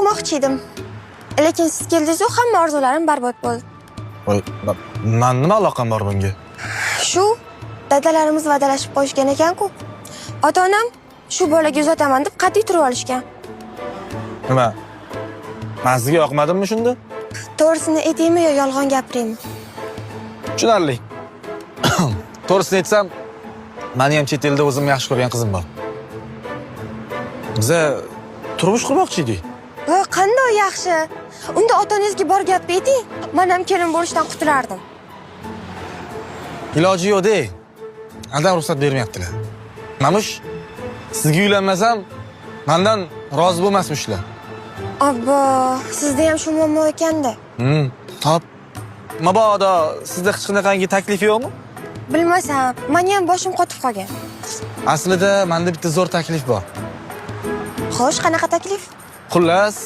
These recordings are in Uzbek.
qurmoqchi edim. Lekin siz keldingiz-ku, hamma orzularim barbod bo'ldi. Voy, men nima aloqam bor bunga? Shu dadalarimiz va'dalashib qo'yishgan ekan-ku. Ota-onam shu bolaga uzataman deb qat'iy turib olishgan. Nima? Men sizga yoqmadimmi shunda? To'g'risini aytaymi yo yolg'on gapiraymi? Tushunarli. To'g'risini aytsam, meni ham chet elda o'zim yaxshi ko'rgan qizim bor. Biz turmush qurmoqchi edik. Voy, qanday yaxshi. Unda ota-onangizga bor gapni ayting. Men ham kelin bo'lishdan qutulardim. Iloji yo'q-da. Adam ruxsat bermayaptilar. Mamush, sizga uylanmasam, mendan rozi bo'lmasmishlar. Abbo, sizda ham shu muammo ekanda. Top. Mabodo sizda hech qanaqangi taklif yo'qmi? Bilmasam, meni ham boshim qotib qolgan. Aslida menda bitta zo'r taklif bor. Xo'sh, qanaqa taklif? Xullas,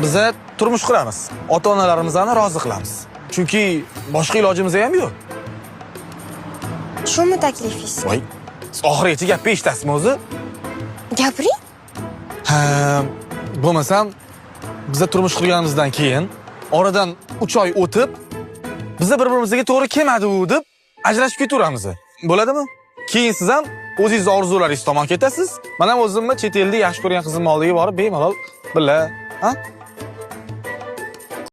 biz turmush quramiz. Ota-onalarimizni rozi qilamiz. Chunki boshqa ilojimiz ham yo'q. Shumi taklifingiz? Voy, oxirigacha gapni eshitasizmi o'zi? Gapiring. Ha, bo'lmasam, biz turmush qurganimizdan keyin oradan 3 oy o'tib, biz bir-birimizga to'g'ri kelmadi-ku deb ajrashib ketaveramiz. Bo'ladimi? Keyin siz ham o'zingiz orzularingiz tomon ketasiz. Men ham o'zimni chet elda yaxshi ko'rgan qizimning oldiga borib bemalol birga, ha?